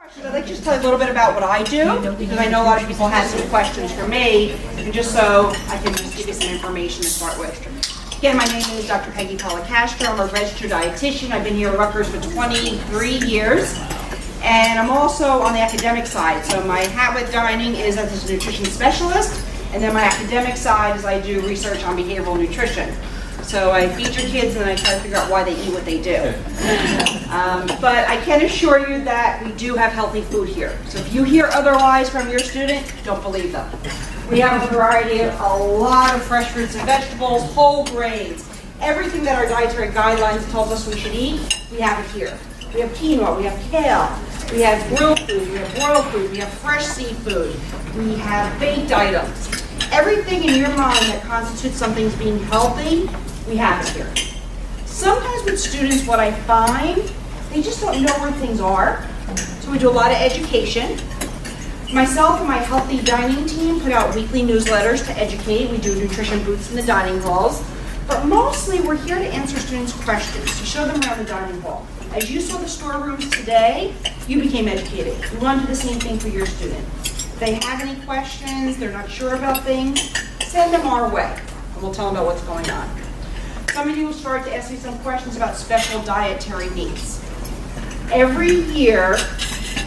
I'd like to just tell you a little bit about what I do, because I know a lot of people have some questions for me, and just so I can just give you some information to start with. Again, my name is Dr. Peggy Policastro. I'm a registered dietitian. I've been here at Rutgers for 23 years, and I'm also on the academic side. So my hat with dining is as a nutrition specialist, and then my academic side is I do research on behavioral nutrition. So I feed your kids and I try to figure out why they eat what they do. But I can assure you that we do have healthy food here. So if you hear otherwise from your student, don't believe them. We have a variety of a lot of fresh fruits and vegetables, whole grains, everything that our dietary guidelines tells us we should eat, we have it here. We have quinoa, we have kale, we have grilled food, we have broiled food, we have fresh seafood, we have baked items. Everything in your mind that constitutes something as being healthy, we have it here. Sometimes with students, what I find, they just don't know where things are. So we do a lot of education. Myself and my healthy dining team put out weekly newsletters to educate. We do nutrition booths in the dining halls. But mostly we're here to answer students' questions, to show them around the dining hall. As you saw the storerooms today, you became educated. We want to do the same thing for your student. If they have any questions, they're not sure about things, send them our way, and we'll tell them about what's going on. Some of you will start to ask me some questions about special dietary needs. Every year,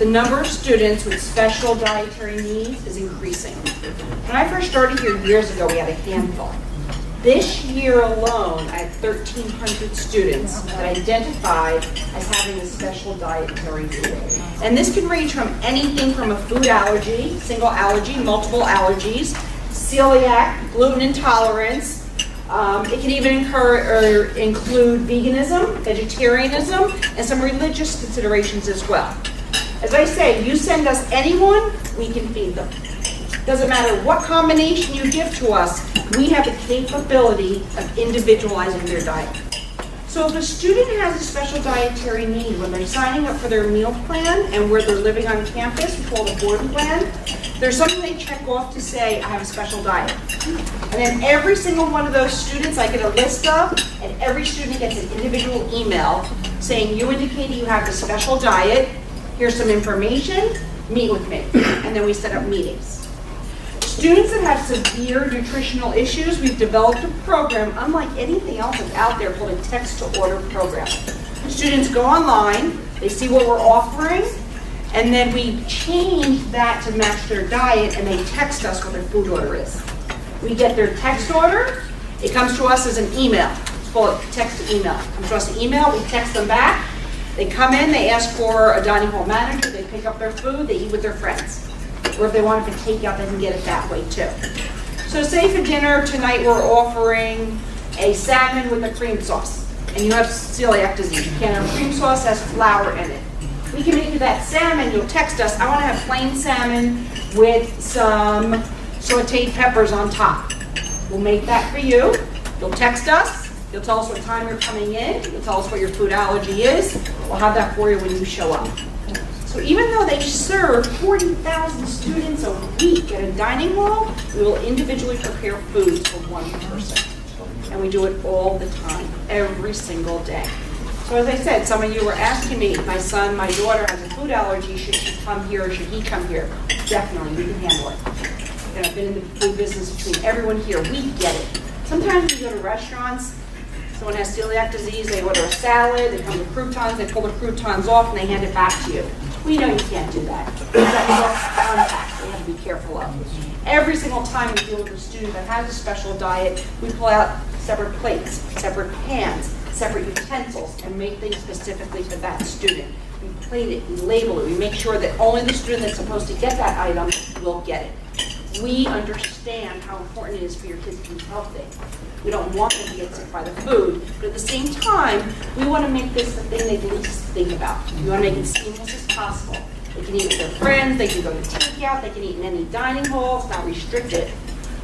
the number of students with special dietary needs is increasing. When I first started here years ago, we had a handful. This year alone, I had 1,300 students that identified as having a special dietary need. And this can range from anything from a food allergy, single allergy, multiple allergies, celiac, gluten intolerance. It can even include veganism, vegetarianism, and some religious considerations as well. As I say, you send us anyone, we can feed them. Doesn't matter what combination you give to us, we have the capability of individualizing their diet. So if a student has a special dietary need, when they're signing up for their meal plan and where they're living on campus, we call it a board plan, there's something they check off to say, I have a special diet. And then every single one of those students I get a list of, and every student gets an individual email saying, you indicated you have a special diet, here's some information, meet with me. And then we set up meetings. Students that have severe nutritional issues, we've developed a program unlike anything else that's out there called a text-to-order program. Students go online, they see what we're offering, and then we change that to match their diet, and they text us what their food order is. We get their text order, it comes to us as an email. It's called text-to-email. It comes to us an email, we text them back, they come in, they ask for a dining hall manager, they pick up their food, they eat with their friends. Or if they want it for takeout, they can get it that way too. So say for dinner tonight we're offering a salmon with a cream sauce, and you have celiac disease. You can't have cream sauce, has flour in it. We can make you that salmon, you'll text us, I want to have plain salmon with some sauteed peppers on top. We'll make that for you. You'll text us, you'll tell us what time you're coming in, you'll tell us what your food allergy is. We'll have that for you when you show up. So even though they serve 40,000 students a week at a dining hall, we will individually prepare foods for one person. And we do it all the time, every single day. So as I said, some of you were asking me, my son, my daughter has a food allergy, should she come here or should he come here? Definitely, we can handle it. And I've been in the food business between everyone here, we get it. Sometimes we go to restaurants, someone has celiac disease, they order a salad, they come with croutons, they pull the croutons off and they hand it back to you. We know you can't do that. That's contact we have to be careful of. Every single time we deal with a student that has a special diet, we pull out separate plates, separate pans, separate utensils, and make things specifically for that student. We plate it, we label it, we make sure that only the student that's supposed to get that item will get it. We understand how important it is for your kids to be healthy. We don't want them to get sick by the food, but at the same time, we want to make this the thing they least think about. We want to make it as seamless as possible. They can eat with their friends, they can go to takeout, they can eat in any dining hall, it's not restricted,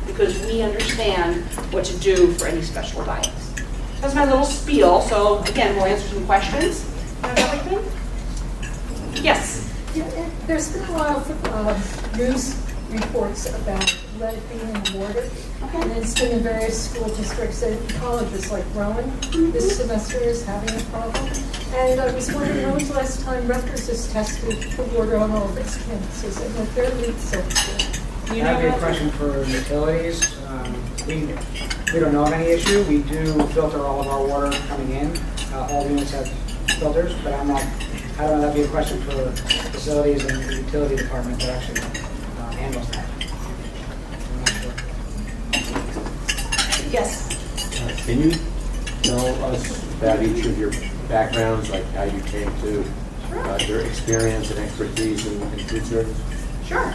because we understand what to do for any special diets. That's my little spiel, so again, we'll answer some questions. Is that everything? Yes? There's been a lot of news reports about let it be awarded. And it's been in various school districts and colleges like Rowan. This semester is having a problem. And I was wondering, when was the last time Rutgers has tested the water on all of its campuses and what their leaks are? That would be a question for utilities. We don't know of any issue. We do filter all of our water coming in. All units have filters, but I don't know, that'd be a question for facilities and the utility department that actually handles that. I'm not sure. Yes. Can you tell us about each of your backgrounds, like how you came to your experience and expertise in food service? Sure.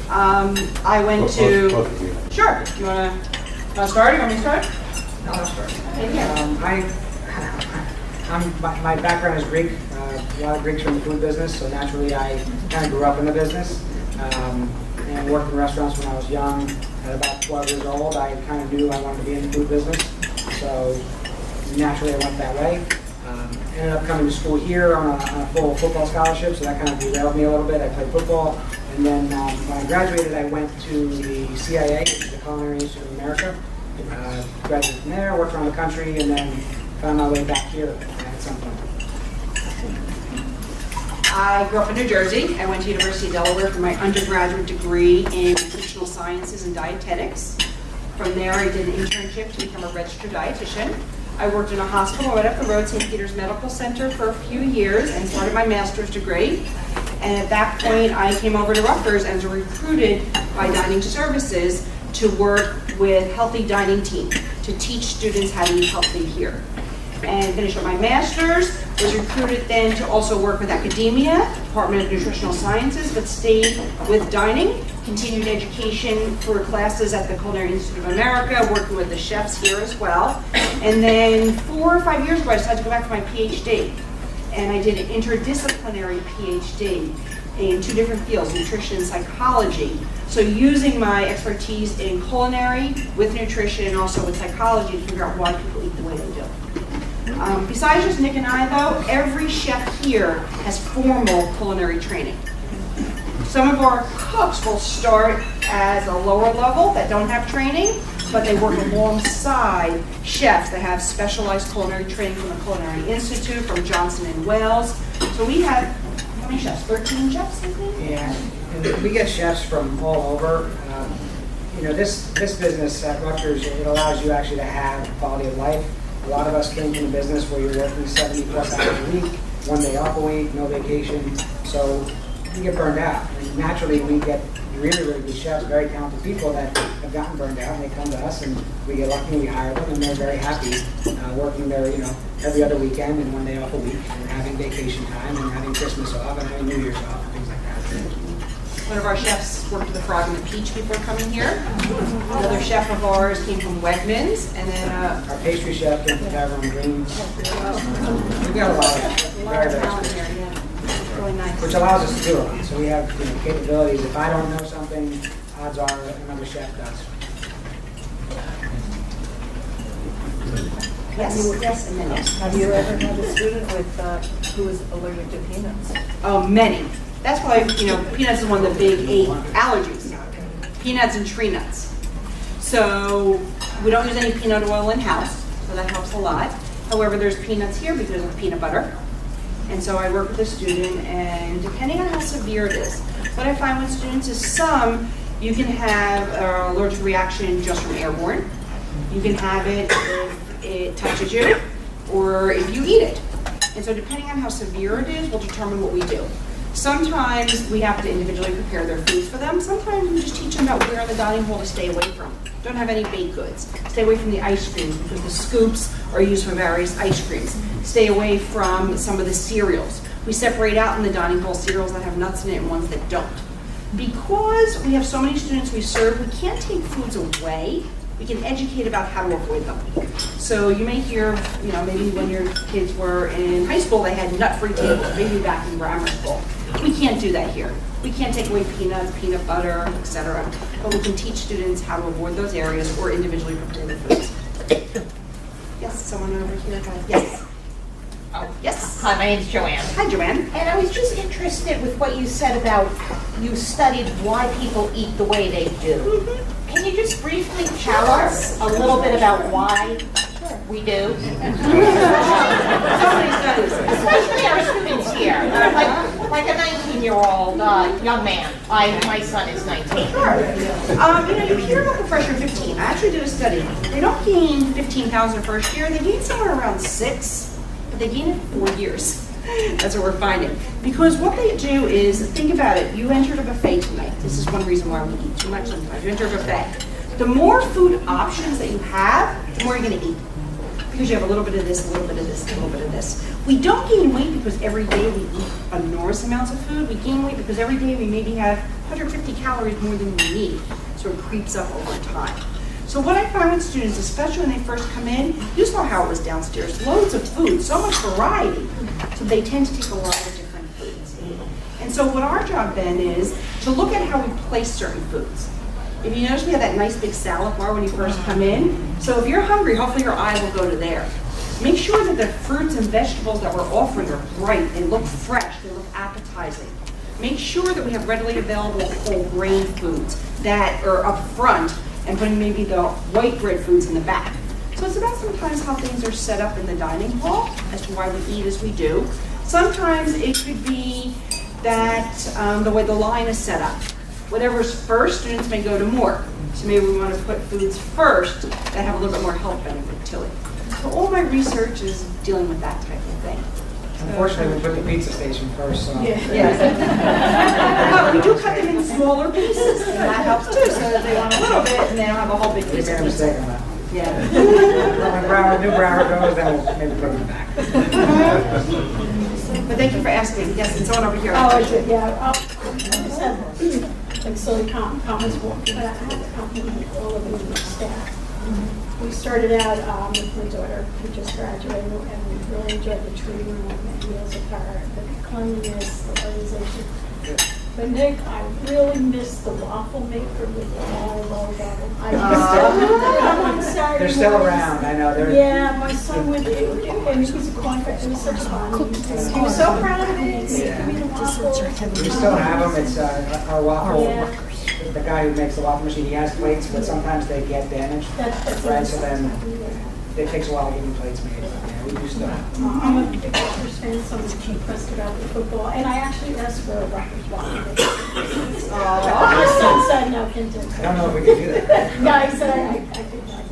I went to. Both of you. Sure. You want to start? You want me to start? No, I'll start. Okay, yeah. My background is Greek. A lot of Greeks are in the food business, so naturally I kind of grew up in the business and worked in restaurants when I was young. At about 12 years old, I kind of knew I wanted to be in the food business, so naturally I went that way. Ended up coming to school here on a full football scholarship, so that kind of derailed me a little bit. I played football, and then when I graduated, I went to the CIA, which is the Culinary Institute of America. Graduated from there, worked around the country, and then found my way back here at some point. I grew up in New Jersey. I went to University of Delaware for my undergraduate degree in nutritional sciences and dietetics. From there, I did an internship to become a registered dietitian. I worked in a hospital right up the road, St. Peter's Medical Center, for a few years and started my master's degree. And at that point, I came over to Rutgers and was recruited by Dining Services to work with Healthy Dining Team to teach students how to eat healthy here. And finished up my master's, was recruited then to also work with academia, Department of Nutritional Sciences, but stayed with dining, continued education for classes at the Culinary Institute of America, working with the chefs here as well. And then 4 or 5 years ago, I decided to go back for my PhD. And I did an interdisciplinary PhD in 2 different fields, nutrition and psychology. So using my expertise in culinary with nutrition and also with psychology to figure out why people eat the way they do. Besides just Nick and I, though, every chef here has formal culinary training. Some of our cooks will start as a lower level that don't have training, but they work alongside chefs that have specialized culinary training from the Culinary Institute, from Johnson & Wales. So we have, how many chefs? 13 chefs, I think? Yeah, and we get chefs from all over. This business at Rutgers, it allows you actually to have quality of life. A lot of us came from the business where you're working 70 plus hours a week, 1 day off a week, no vacation, so you get burned out. And naturally, we get really, really good chefs, very talented people that have gotten burned out, and they come to us, and we get lucky, we hire them, and they're very happy working there, every other weekend and 1 day off a week, and having vacation time, and having Christmas off, and having New Year's off, and things like that. One of our chefs worked with the Frog and the Peach before coming here. Another chef of ours came from Wegmans, and then our pastry chef came from Tavern Greens. We've got a lot of very, very talent here, experienced, yeah. Really nice. which allows us to do a lot. So we have capabilities. If I don't know something, odds are another chef does. Yes, yes, and then yes. Have you ever had a student who was allergic to peanuts? Oh, many. That's why, peanuts is one of the big 8 allergies. Peanuts and tree nuts. So we don't use any peanut oil in-house, so that helps a lot. However, there's peanuts here because of peanut butter. And so I work with a student, and depending on how severe it is, what I find with students is some, you can have an allergic reaction just from airborne. You can have it if it touches you, or if you eat it. And so depending on how severe it is, will determine what we do. Sometimes we have to individually prepare their foods for them. Sometimes we just teach them about where in the dining hall to stay away from. Don't have any baked goods. Stay away from the ice creams because the scoops are used for various ice creams. Stay away from some of the cereals. We separate out in the dining hall cereals that have nuts in it and ones that don't. Because we have so many students we serve, we can't take foods away. We can educate about how to avoid them. So you may hear, maybe when your kids were in high school, they had nut-free tables, maybe back in grammar school. We can't do that here. We can't take away peanuts, peanut butter, etc. But we can teach students how to avoid those areas or individually prepare the foods. Yes, someone over here. Yes. Oh, yes. Hi, my name's Joanne. Hi, Joanne. And I was just interested with what you said about you studied why people eat the way they do. Mm-hmm. Can you just briefly tell us a little bit about why we do? Especially our students here, like a 19-year-old young man. My son is 19. Sure. You hear about the freshman 15. I actually did a study. They don't gain 15,000 first year. They gain somewhere around 6, but they gain it 4 years. That's what we're finding. Because what they do is, think about it. You entered a buffet tonight. This is one reason why we eat too much sometimes. You enter a buffet. The more food options that you have, the more you're going to eat. Because you have a little bit of this, a little bit of this, a little bit of this. We don't gain weight because every day we eat enormous amounts of food. We gain weight because every day we maybe have 150 calories more than we need. So it creeps up over time. So what I find with students, especially when they first come in, you saw how it was downstairs. Loads of food, so much variety. So they tend to take a lot of different foods. And so what our job then is to look at how we place certain foods. If you notice, we have that nice big salad bar when you first come in. So if you're hungry, hopefully your eye will go to there. Make sure that the fruits and vegetables that we're offering are bright, they look fresh, they look appetizing. Make sure that we have readily available whole grain foods that are up front and putting maybe the white bread foods in the back. So it's about sometimes how things are set up in the dining hall as to why we eat as we do. Sometimes it could be that the way the line is set up. Whatever's first, students may go to more. So maybe we want to put foods first that have a little bit more health benefit to it. So all my research is dealing with that type of thing. Unfortunately, we put the pizza station first, so. Yeah. But we do cut them in smaller pieces, and that helps too, so that they want a little bit and they don't have a whole big We piece made a of mistake pizza. on that. Yeah. When new Broward goes, then we'll maybe put them back. But thank you for asking. Yes, and someone over here. Oh, is it? Yeah. I just have like silly comments, but I have to compliment all of you staff. We started out with my daughter, who just graduated, and we really enjoyed the tree room and meals apart, the cleanliness, the organization. But Nick, I really missed the waffle maker with the all logo. I on Saturday They're still mornings. around, I know. Yeah, my son would do it, and he was a contract, it was such fun. He was so proud of it, making me the waffles. We still have them, it's our waffle, Yeah. the guy who makes the waffle machine, he has plates, but sometimes they get damaged. That's Right, so then it takes a while to get new plates made. Yeah, we do still have them. I'm a big Rutgers fan, so I'm impressed about the football, and I actually asked for a Rutgers waffle. My son said no, can do. I don't know if we can do that. No, he said I could not.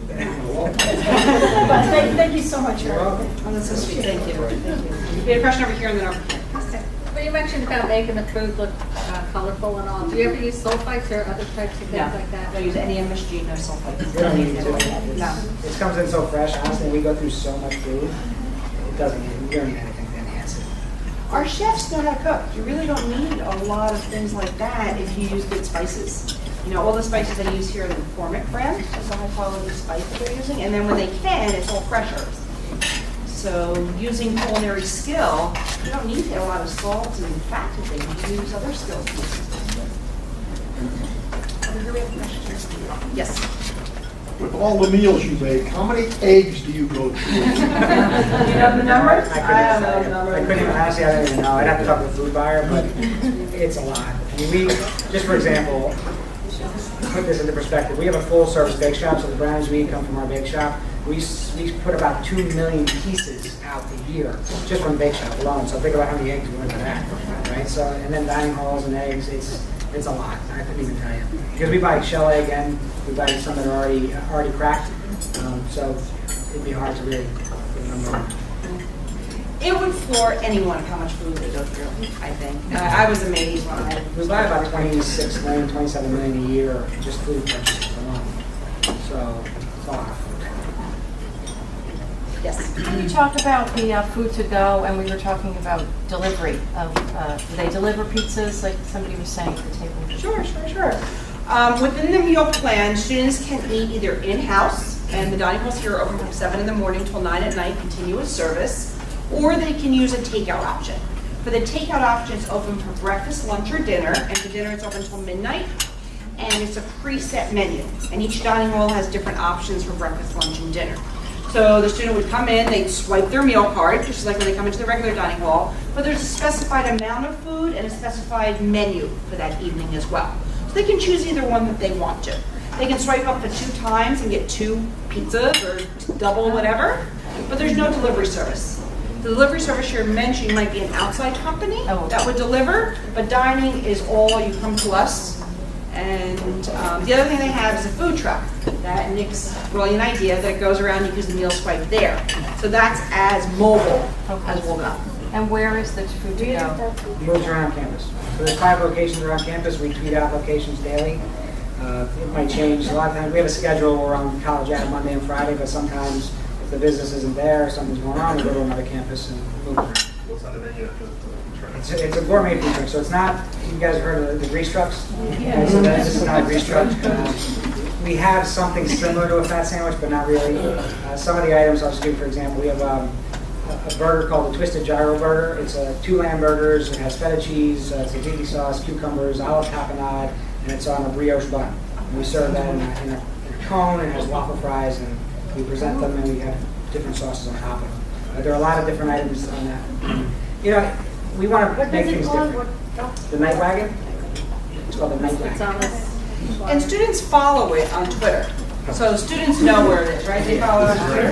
But thank you so much, You're Eric. welcome. Oh, that's so sweet. Thank you. Thank you. We had a question over here and then over here. Well, you mentioned about making the food look colorful and all. Do you ever use sulfites or other types of things like I that? don't use any MSG, no sulfite. We don't need to. No. It comes in so fresh, honestly, we go through so much food, it doesn't, we don't need anything to enhance it. Our chefs know how to cook. You really don't need a lot of things like that if you use good spices. You know, all the spices they use here are the McCormick brand. That's a high quality spice that they're using. And then when they can, it's all fresh herbs. So using culinary skill, you don't need a lot of salt and fat and things. You use other skills. Over here we have a question. Yes. With all the meals you make, how many eggs do you go through? Do you know the numbers? I couldn't even, honestly, I don't even know. I'd have to talk to the food buyer, but it's a lot. I mean, we, just for example, put this into perspective, we have a full service bake shop, so the brownies we eat come from our bake shop. We put about 2 million pieces out a year, just from the bake shop alone. So think about how many eggs we went to that, right? So, and then dining halls and eggs, it's a lot. I couldn't even tell you. Because we buy shell egg and we buy some that are already cracked. So it'd be hard to really put a number on. It would floor anyone how much food they go through, I think. I was amazed when I We buy about 26 million, 27 million a year, just food purchases alone. So it's a lot of food. Yes. Can you talk about the food to go, and we were talking about delivery of, do they deliver pizzas like somebody was saying for takeaway? Sure. Within the meal plan, students can eat either in-house, and the dining halls here are open from 7 in the morning till 9 at night, continuous service, or they can use a takeout option. For the takeout option, it's open for breakfast, lunch, or dinner, and for dinner it's open until midnight, and it's a preset menu. And each dining hall has different options for breakfast, lunch, and dinner. So the student would come in, they'd swipe their meal card, just like when they come into the regular dining hall, but there's a specified amount of food and a specified menu for that evening as well. So they can choose either one that they want to. They can swipe up to 2 times and get 2 pizzas or double whatever, but there's no delivery service. The delivery service you're mentioning might be an outside company Oh, okay. that would deliver, but dining is all, you come to us. And the other thing they have is a food truck. That Nick's brilliant idea that goes around, you use the meal swipe there. So that's as mobile as we'll go. And where is the food to go? Moves around campus. So there's 5 locations around campus. We tweet out locations daily. It might change. A lot of times we have a schedule. We're on College Ave Monday and Friday, but sometimes if the business isn't there, something's going on, we go to another campus and move around. What's on the menu? It's a gourmet food truck, so it's not, you guys have heard of the grease trucks? Yeah. So this is not a grease truck. We have something similar to a fat sandwich, but not really. Some of the items, I'll just give you for example, we have a burger called the Twisted Gyro Burger. It's 2 lamb burgers, it has feta cheese, tzatziki sauce, cucumbers, olive tapenade, and it's on a brioche bun. And we serve that in a cone, and it has waffle fries, and we present them, and we have different sauces on top of them. There are a lot of different items on that. You know, we want to make things different. The Night Wagon? It's called the Night It's on Wagon. this. And students follow it on Twitter. So the students know where it is, right? They follow it on Twitter.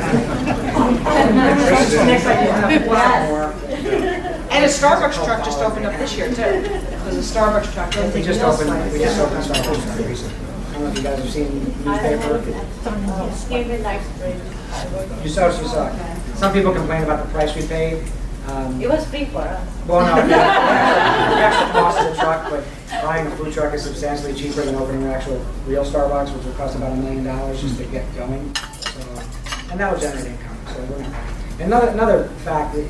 Next time you have one more. And a Starbucks truck just opened up this year too. There's a Starbucks truck. We just opened Starbucks truck recently. I don't know if you guys have seen the newspaper. You saw it. Some people complain about the price we paid. It was free for us. Well, no, the actual cost of the truck, but buying a food truck is substantially cheaper than opening an actual real Starbucks, which would cost about $1 million just to get going. So, and that will generate income. So we're not. Another fact is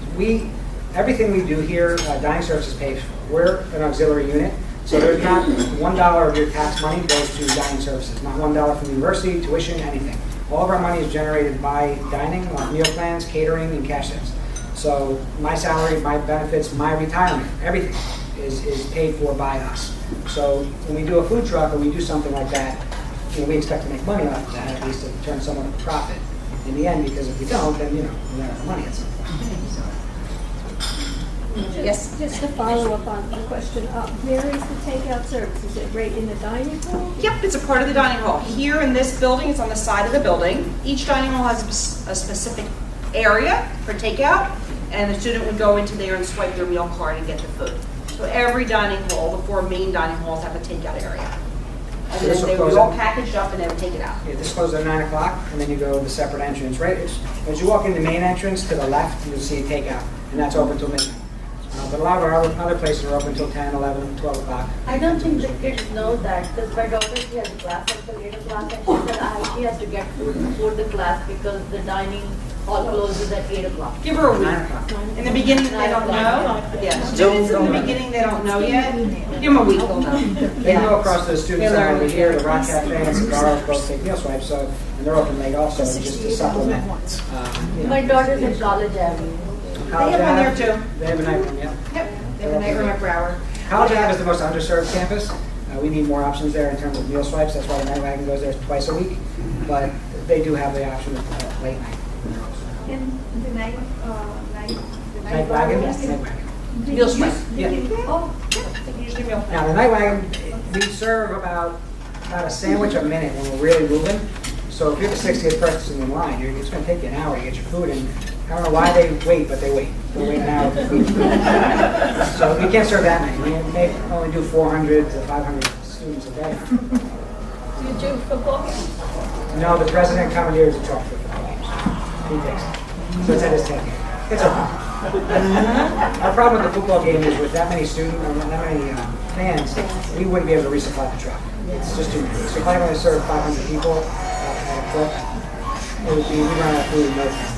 everything we do here, dining services pays for. We're an auxiliary unit, so there's not $1 of your tax money goes to dining services. Not $1 from the university, tuition, anything. All of our money is generated by dining, like meal plans, catering, and cash sales. So my salary, my benefits, my retirement, everything is paid for by us. So when we do a food truck or we do something like that, we expect to make money off of that, at least to turn somewhat of a profit in the end, because if we don't, then we run out of money at some point. So. Yes. Just to follow up on the question, where is the takeout service? Is it right in the dining hall? Yep, it's a part of the dining hall. Here in this building, it's on the side of the building. Each dining hall has a specific area for takeout, and the student would go into there and swipe their meal card and get the food. So every dining hall, the 4 main dining halls, have a takeout area. And then they would all packaged up and they would take it out. Yeah, this closes at 9 o'clock, and then you go to the separate entrance. Right, as you walk in the main entrance to the left, you'll see takeout, and that's open till midnight. But a lot of our other places are open till 10, 11, 12 o'clock. I don't think the kids know that, because my daughter, she has a class until 8 o'clock, and she said she has to get food before the class because the dining hall closes at 8 o'clock. Give her a 9 week. o'clock. In the beginning, they don't know. Yeah, students in the beginning, they don't know yet. Give them a week, they'll know. They go across to the student They center learn. over here, the Rock Cafe and Cigarros both take meal swipes, so, and they're open late also, just to supplement. My daughter's in College Avenue. They have one there too. They have a night room, yeah. Yep, they have a night room at Broward. College Ave is the most underserved campus. We need more options there in terms of meal swipes, that's why the Night Wagon goes there twice a week, but they do have the option of late night. In the night Night Wagon? Yes. Night Wagon. Meal swipe. Yeah. Oh, Usually meal. Now, the Night Wagon, we serve about a sandwich a minute when we're really moving. So if you're the 60th person in line, it's going to take you an hour to get your food in. I don't know why they wait, but they wait. They wait an hour for food. So we can't serve that many. We may only do 400 to 500 students a day. do you do football games? No, the president commandeers the truck for football games. He takes it. So it's at his tent. It's okay. Our problem with the football game is with that many students, or that many fans, we wouldn't be able to resupply the truck. It's just too many. So if I want to serve 500 people at a clip, it would be, we run out of food in no time.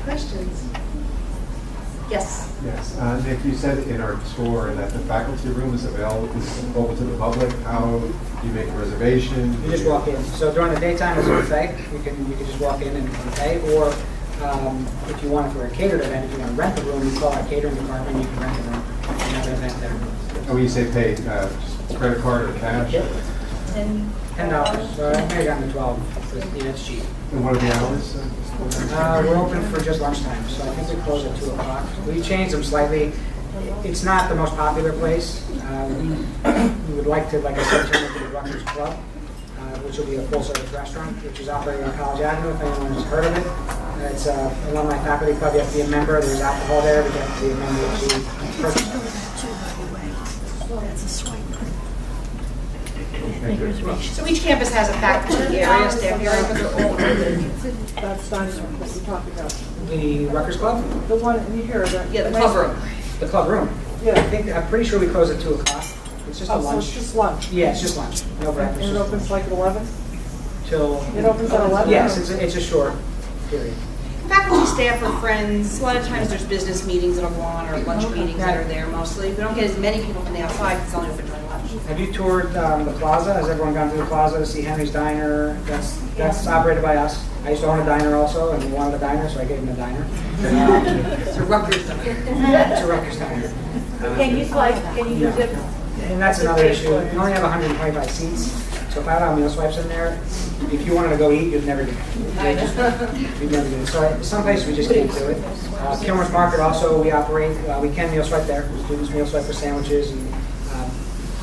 Questions? Yes. Yes, Nick, you said in our tour that the faculty room is open to the public. How do you make a reservation? You just walk in. So during the daytime, it's a buffet. You can just walk in and pay, or if you want it for a catered event, if you want to rent the room, you call our catering department, you can rent the room and have an event there. And when you say pay, just credit card or cash? Yep. $10. So I may have gotten to 12. Yeah, it's cheap. And what are the hours? We're open for just lunchtime, so I think we close at 2 o'clock. We changed them slightly. It's not the most popular place. We would like to, like I said, turn it into the Rutgers Club, which will be a full-service restaurant, which is operating on College Avenue, if anyone has heard of it. It's a alumni faculty club. You have to be a member. There's alcohol there, but you have to be a member to purchase it. So each campus has a faculty area, staff area, but they're all open. That's dinosaur what you're talking about. The Rutgers Club? The one in here, that. Yeah, the club room. The club room. Yeah. I'm pretty sure we close at 2 o'clock. It's just a Oh, so lunch. it's just lunch? Yeah, it's just lunch. No breakfast. And it opens like at 11? Till. It opens at 11? Yes, it's a short period. Faculty, staff, are friends. A lot of times there's business meetings that'll go on or lunch meetings that are there mostly. We don't get as many people from the outside because it's only open during lunch. Have you toured the plaza? Has everyone gone to the plaza to see Henry's Diner? That's operated by us. I used to own a diner also, and we wanted a diner, so I gave him a diner. It's a Rutgers diner. It's a Rutgers diner. Can you swipe, can you use it? And that's another issue. We only have 125 seats, so if I had meal swipes in there, if you wanted to go eat, you'd never do it. You'd never do it. So some places we just can't do it. Kilmer's Market also, we operate, we can meal swipe there. Students meal swipe for sandwiches. And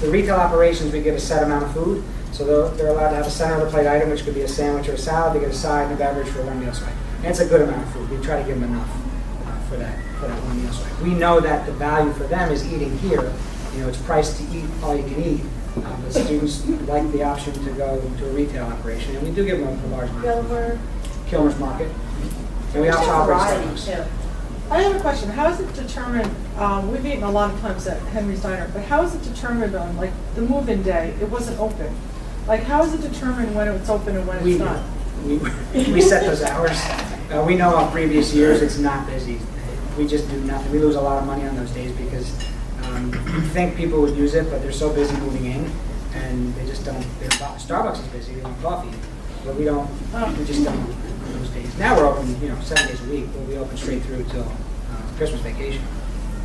the retail operations, we get a set amount of food. So they're allowed to have a center of the plate item, which could be a sandwich or a salad. They get a side and a beverage for one meal swipe. And it's a good amount of food. We try to give them enough for that one meal swipe. We know that the value for them is eating here. You know, it's priced to eat all you can eat. But students like the option to go to a retail operation, and we do give them a large amount. Kilmer's Market. And we also operate Starbucks. I have a question. How is it determined, we've eaten a lot of times at Henry's Diner, but how is it determined on, like, the move-in day? It wasn't open. Like, how is it determined when it's open and when it's not? We set those hours. We know on previous years it's not busy. We just do nothing. We lose a lot of money on those days because you think people would use it, but they're so busy moving in, and they just don't. Starbucks is busy. They want coffee, but we don't. We just don't on those days. Now we're open, 7 days a week. We'll be open straight through till Christmas vacation.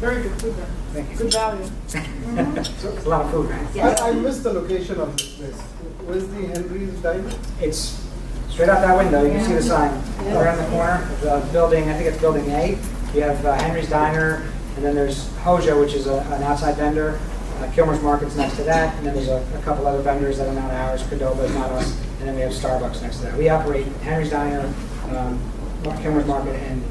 Very good food there. Thank you. Good value. It's a lot of food, right? I missed the location of this place. Where's the Henry's Diner? It's straight out that window. You can see the sign right on the corner of the building. I think it's Building A. You have Henry's Diner, and then there's Hoja, which is an outside vendor. Kilmer's Market's next to that, and then there's a couple other vendors that are not ours. Cordova is not us, and then we have Starbucks next to that. We operate Henry's Diner, Kilmer's Market, and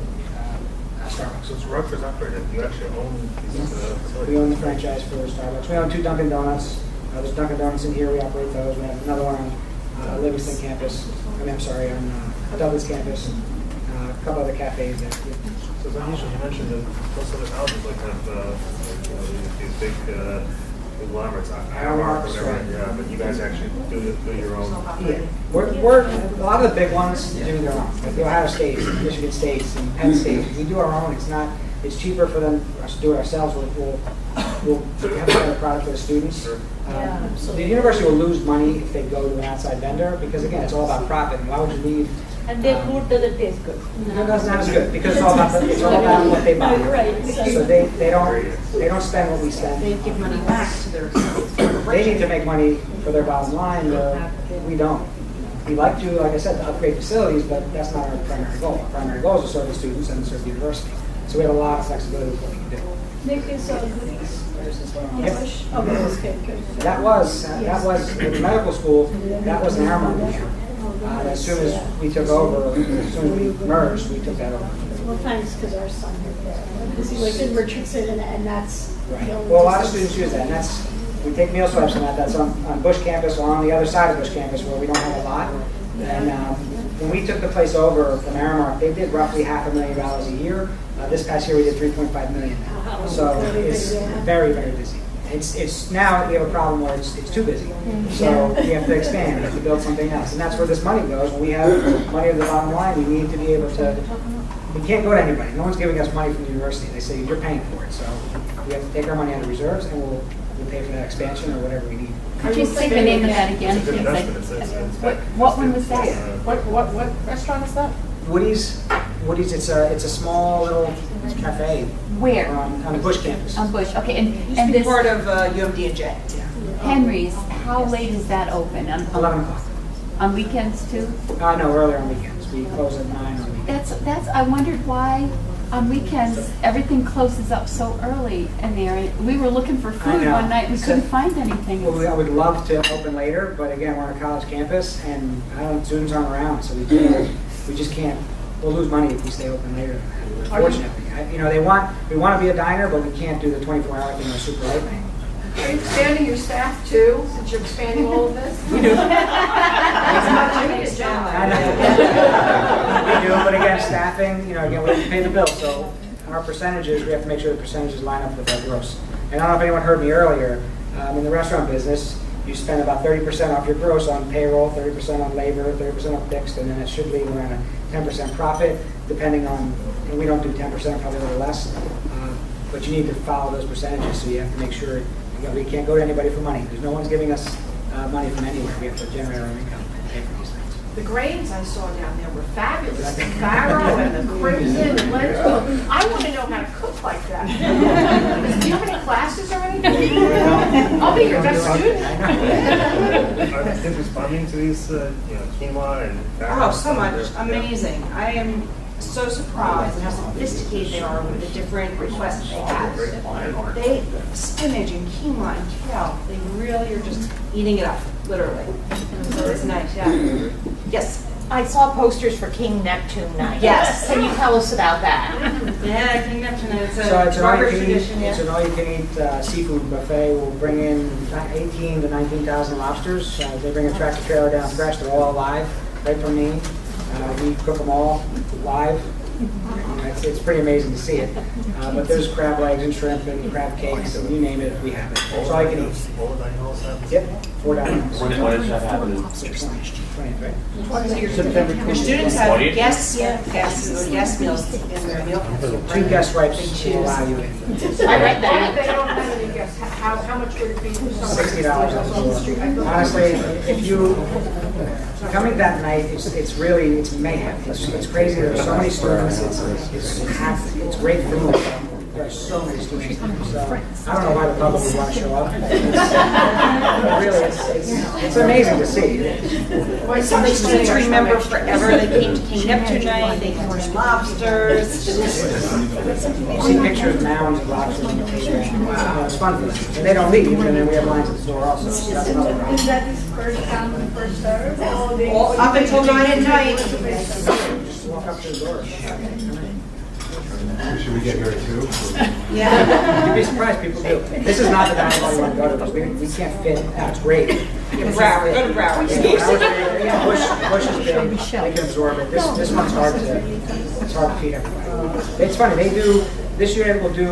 Starbucks. So it's Rutgers operated. You actually own these facilities. We own the franchise for Starbucks. We own 2 Dunkin' Donuts. There's Dunkin' Donuts in here. We operate those. We have another one on Livingston campus. On Douglas campus. A couple other cafes there. So it's unusual. You mentioned that most other houses like have these big conglomerates, Aramark, whatever. Right. Yeah, but you guys actually do your own. Yeah, we're a lot of the big ones do their own. Like the Ohio State, Michigan State, and Penn State. We do our own. It's cheaper for them to do it ourselves. We'll have a better product for the students. The university will lose money if they go to an outside vendor because again, it's all about profit. Why would you leave? And their food doesn't taste good. No, that's not as good because it's all about what they buy. So they don't spend what we spend. They give money back to their. They need to make money for their bottom line. We don't. We like to, like I said, to upgrade facilities, but that's not our primary goal. Our primary goal is to serve the students and serve the university. So we have a lot of flexibility with what we can do. Nick is goodies as well. Yep. Oh, okay, good. That was in medical school. That was an Aramark issue. As soon as we took over, as soon as we merged, we took that over. Well, thanks, because our son lived there. Because he lives in Richardson, and that's. Right. Well, a lot of students use that, and that's, we take meal swipes on that. That's on Bush campus or on the other side of Bush campus where we don't have a lot. And when we took the place over from Aramark, they did roughly $500,000 a year. This past year we did $3.5 million. So it's very, very busy. It's now we have a problem where it's too busy. So we have to expand, we have to build something else. And that's where this money goes. When we have money at the bottom line, we need to be able to, we can't go to anybody. No one's giving us money from the university. They say, you're paying for it. So we have to take our money out of reserves and we'll pay for that expansion or whatever we need. Could you say the name of that again? It's a good investment. What one was that? What restaurant is that? Woody's, it's a small little cafe. Where? On the Bush campus. On Bush, okay, Used to and be this part of UMD&J. Henry's, how late is that open? 11 o'clock. On weekends too? No, earlier on weekends. We close at 9 on weekends. That's, I wondered why on weekends, everything closes up so early in there. And we were looking for I food know. one night, we couldn't find anything. Well, I would love to open later, but again, we're on a college campus, and I don't, students aren't around, so we just can't, we'll lose money if we stay open later, unfortunately. You know, we want to be a diner, but we can't do the 24-hour thing or super late night. Are you expanding your staff too, since you're expanding all of this? We do. I know. We do, but again, staffing, you know, again, we have to pay the bill, so our percentages, we have to make sure the percentages line up with our gross. And I don't know if anyone heard me earlier, in the restaurant business, you spend about 30% off your gross on payroll, 30% on labor, 30% on fixed, and then it should leave around a 10% profit, depending on, and we don't do 10%, probably a little less, but you need to follow those percentages, so you have to make sure, you know, we can't go to anybody for money, because no one's giving us money from anywhere. We have to generate our income and pay for these things. The grains I saw down there were fabulous. The farro and the crimson and lentil. I want to know how to cook like that. Do you have any classes or anything? I'll be your best student. Are the kids responding to these, quinoa and Oh, so much. Amazing. I am so surprised at how sophisticated they are with the different requests they have. Spinach and quinoa and kale, they really are just eating it up, literally. So it's nice, yeah. Yes. I saw posters for King Neptune Night. Yes. Can you tell us about that? Yeah, King Neptune, it's So a it's an Rutgers all-you-can-eat, tradition, it's an yeah. all-you-can-eat seafood buffet. We'll bring in 18 to 19,000 lobsters. They bring a tractor trailer down fresh. They're all alive, right from me. We cook them all live. It's pretty amazing to see it. But there's crab legs and shrimp and crab cakes, and you name it, we have it. It's all you can eat. All the dining halls have this? Yep, 4 diners. When does that happen? 20th, right? September Your students have guest meals in their meal plan. 2 guest swipes will allow you in. I read that. They don't have any guests. How much would it be for someone? $60 on the street. Honestly, if you coming that night, it's really mayhem. It's crazy. There's so many students. It's great food. There are so many students. So I don't know why the public would want to show up. Really, it's amazing to see. Some of these students remember forever. They came to King Neptune Night, they caught lobsters. You see pictures of mounds of lobsters in the picture. Wow, it's fun for them. And they don't leave, and then we have lines at the door also. So that's another problem. Is that this first come and first serve? Well, up until 9 at night. Just walk up to the door. Should we get here too? Yeah. You'd be surprised, people do. This is not the dining hall you want to go to, because we can't fit. It's great. Broward, go to Broward. Yeah, Bush is big. They can absorb it. This one's hard to feed everybody. It's funny, this year we'll do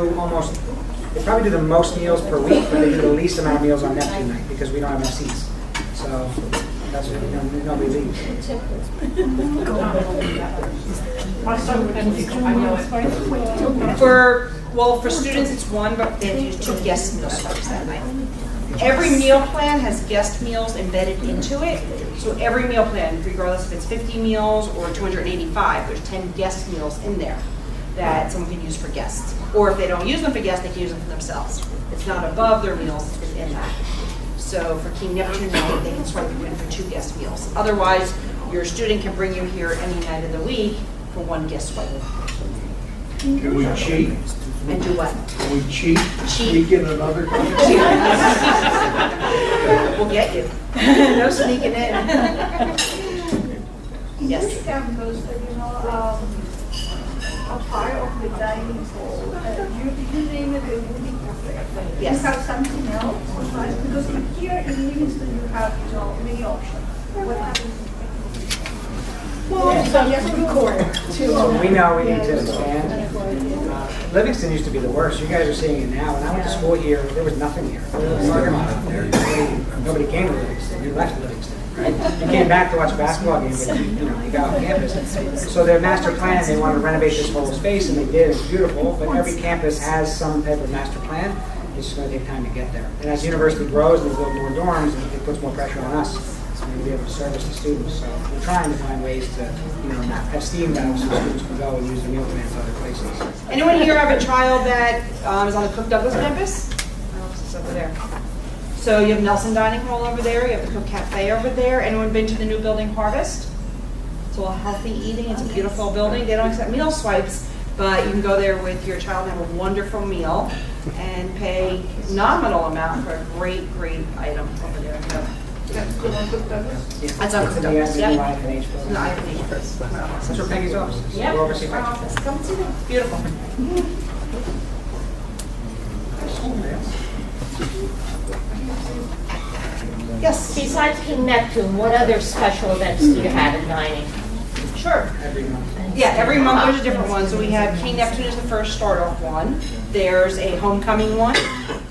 they probably do the most meals per week, but they do the least amount of meals on Neptune night, because we don't have enough seats. So that's what nobody leaves. For students it's 1, but they use 2 guest meal swipes that night. Every meal plan has guest meals embedded into it. So every meal plan, regardless if it's 50 meals or 285, there's 10 guest meals in there that someone can use for guests. Or if they don't use them for guests, they can use them for themselves. It's not above their meals, it's within that. So for King Neptune night, they can swipe you in for 2 guest meals. Otherwise, your student can bring you here any night of the week for 1 guest swipe. Can we cheat? And do what? Can we cheat? Sneak in another? We'll get you. No sneaking in. Yes. This campus, a part of the dining hall, you name it a movie cafe. Yes. You have something else besides, because here in Livingston you have, many options. What happens? So we know we need to expand. Livingston used to be the worst. You guys are seeing it now. When I went to school here, there was nothing here. There was a parking lot up there. Nobody came to Livingston. You left Livingston, right? You came back to watch a basketball game, but you got off campus. So their master plan, they wanted to renovate this whole space, and they did. It's beautiful, but every campus has some type of master plan. It's just going to take time to get there. And as the university grows and they build more dorms, it puts more pressure on us to be able to service the students. So we're trying to find ways to, not have steam valves so students can go and use the meal plans other places. Anyone here have a child that is on the Cook Douglas campus? It's over there. So you have Nelson Dining Hall over there. You have the Cook Cafe over there. Anyone been to the new building Harvest? It's all healthy eating. It's a beautiful building. They don't accept meal swipes, But you can go there with your child and have a wonderful meal and pay nominal amount for a great, great item over there. That's uncooked It's in the Yep. IFNH No, building. I have any first. That's where Peggy's office is. Yep. We're overseeing Our Peggy. office. Come and see them. Beautiful. Yes. Besides King Neptune, what other special events do you have in dining? Sure. Every month. Yeah, every month there's a different one. So we have King Neptune is the first start-off one. There's a homecoming one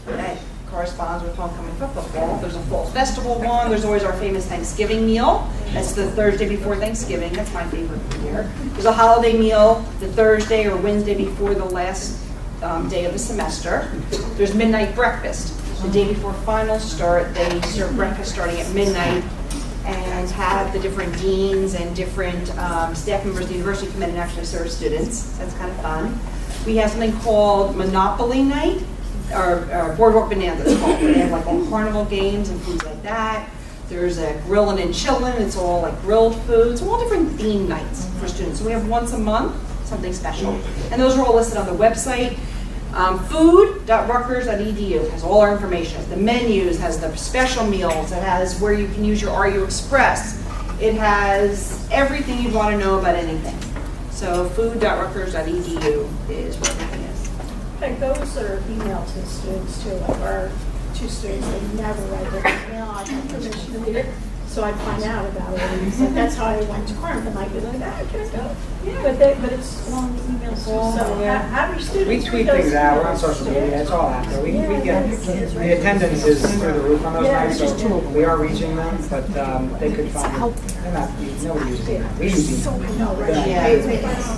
that corresponds with homecoming football. There's a fall festival one. There's always our famous Thanksgiving meal. That's the Thursday before Thanksgiving. That's my favorite of the year. There's a holiday meal the Thursday or Wednesday before the last day of the semester. There's midnight breakfast. The day before finals start, they serve breakfast starting at midnight and have the different deans and different staff members of the university come in and actually serve students. That's kind of fun. We have something called Monopoly Night, or Boardwalk Bonanza it's called. They have like all carnival games and foods like that. There's a grilling and chilling. It's all like grilled foods. All different theme nights for students. So we have once a month, something special. And those are all listed on the website. Food.rutgers.edu has all our information. It has the menus, has the special meals, it has where you can use your RU Express. It has everything you'd want to know about anything. So food.rutgers.edu is where everything is. Like those are emailed to students too, like our two students, they never read their email, I had permission to read it, so I'd find out about it. And so that's how I went to Corinth, and I'd be like, can I go? Yeah. But it's long emails too, so how do your students? We tweet things out, we're on social media, it's all out there. We get, the attendance is through the roof on those nights, so we are reaching them, but they could find, they're not, nobody uses it. We use it.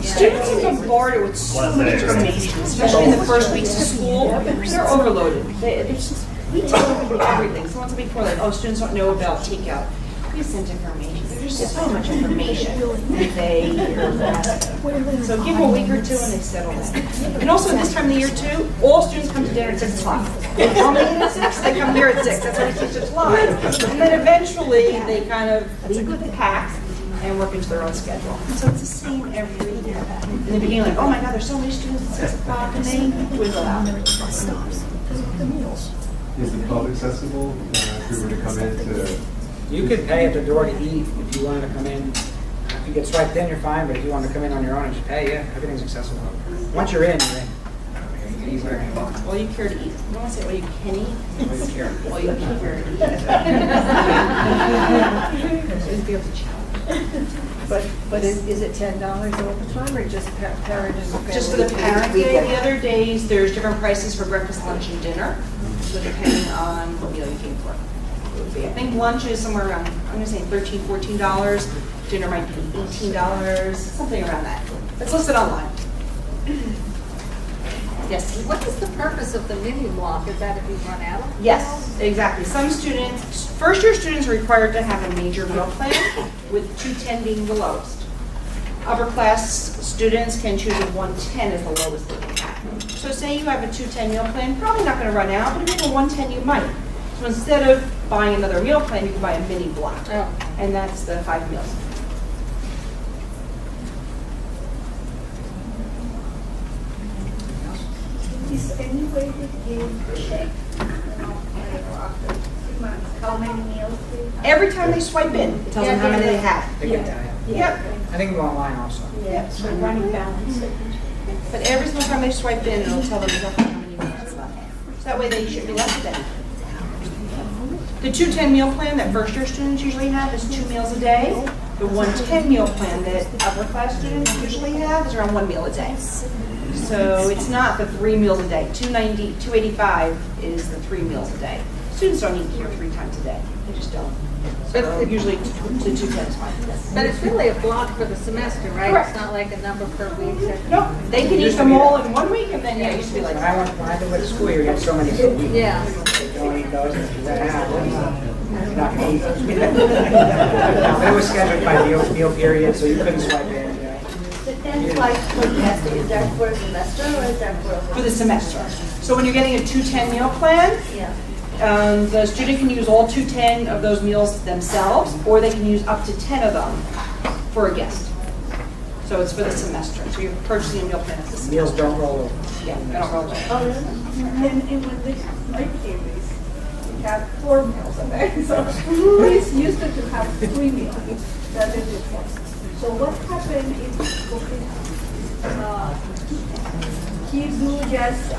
Students are bombarded with so much information, especially in the first weeks of school. They're overloaded. We tell everything. Someone said before, like, oh, students don't know about Takeout. We send information. There's just so much information that they so give them a week or two and they settle in. And also this time of the year too, all students come to dinner at 6 o'clock. How many at 6? They come here at 6. That's why we teach it live. And then eventually they kind of pack and work into their own schedule. So it's the same every year. In the beginning, like, oh my God, there's so many students at 6 o'clock, and they dwindle out. Is the club accessible if we were to come in to? You could pay at the door to eat if you wanted to come in. If you get swiped in, you're fine, but if you want to come in on your own and just pay, yeah, everything's accessible. Once you're in, you're in. All you care to eat. You don't want to say all you can eat. All you care. All you care to eat. Just be able to challenge. But is it $10 all the time, or just parent and family? Just for the parent day. The other days, there's different prices for breakfast, lunch, and dinner. So depending on what meal you came for. It would be, I think lunch is somewhere around, I'm going to say $13, $14. Dinner might be $18, something around that. It's listed online. Yes. What is the purpose of the mini block? Is that if you run out? Yes, exactly. Some students, first-year students are required to have a major meal plan, with 210 being the lowest. Upper class students can choose a 110 as the lowest they can have. So say you have a 210 meal plan, probably not going to run out, but if you have a 110, you might. So instead of buying another meal plan, you can buy a mini block, and that's the 5 meals. Is there any way that you check, after 2 months, how many meals they have? Every time they swipe in, it tells them how many they have. They can tell you. Yep. I think go online also. Yeah, so running balance. But every single time they swipe in, it'll tell them exactly how many meals they have. So that way they should be less than. The 210 meal plan that first year students usually have is 2 meals a day. The 110 meal plan that upper class students usually have is around 1 meal a day. So it's not the 3 meals a day. 285 is the 3 meals a day. Students don't eat here 3 times a day. They just don't. So usually the 210 is fine. But it's really a block for the semester, right? Correct. It's not like a number per week. No, they can eat them all in 1 week, and then it used to be like. When I did with school, you get so many per week. Yeah. You don't eat those, that happens. You're not going to eat those. But it was scheduled by meal period, so you couldn't swipe in. The 10 flights per semester, is that for a semester or is that For the semester. So when you're getting a 210 meal plan, Yeah. the student can use all 210 of those meals themselves, or they can use up to 10 of them for a guest. So it's for the semester. So you're purchasing a meal plan for the semester. Meals don't roll over. Yeah, they don't roll over. Oh, really? And when this break came, we had 4 meals a day. So we used to have 3 meals. That is it. So what happened if he do just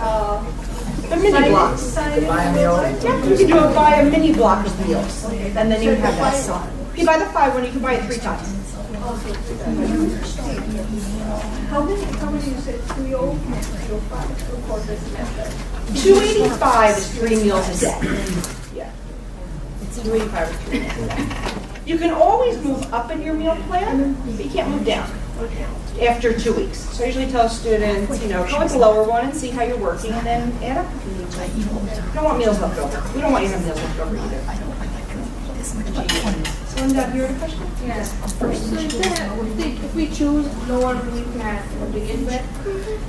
The mini blocks. Buy a meal. Yeah, you can do it by a mini block of meals, and then you have that sign. If you buy the 5 one, you can buy it 3 times. how many you said 3 old so 5 for the semester? 285 is 3 meals a day. Yeah. It's 285 is 3 meals a day. You can always move up in your meal plan, but you can't move down after 2 weeks. So I usually tell students, go with the lower one and see how you're working, and then add up if you need to. You don't want meals left over. We don't want you to have meals left over either. So Linda, you had a question? Yes. So if we choose lower meal plan to begin with,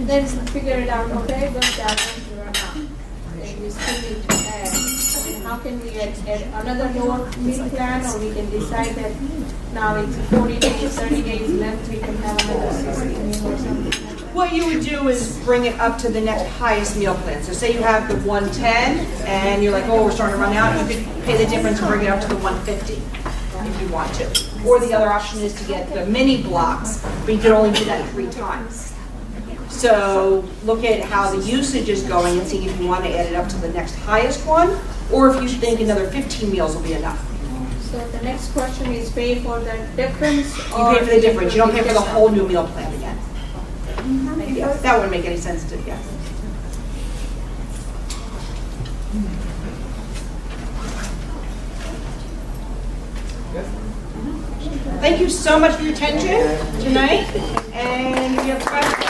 then figure it out, okay, but that one's run out. Then we still need to add. And how can we add another lower meal plan, or we can decide that now it's 40 days, 30 days left, we can have another 60 meal or something like that. What you would do is bring it up to the next highest meal plan. So say you have the 110 and you're like, oh, we're starting to run out, you could pay the difference and bring it up to the 150 if you want to. Or the other option is to get the mini blocks, but you can only do that 3 times. So look at how the usage is going and see if you want to add it up to the next highest one, or if you think another 15 meals will be enough. So the next question is pay for the difference, You or pay for the difference, you don't pay for the whole new meal plan again. Yeah, that wouldn't make any sense to you. Thank you so much for your attention tonight, and if you have questions,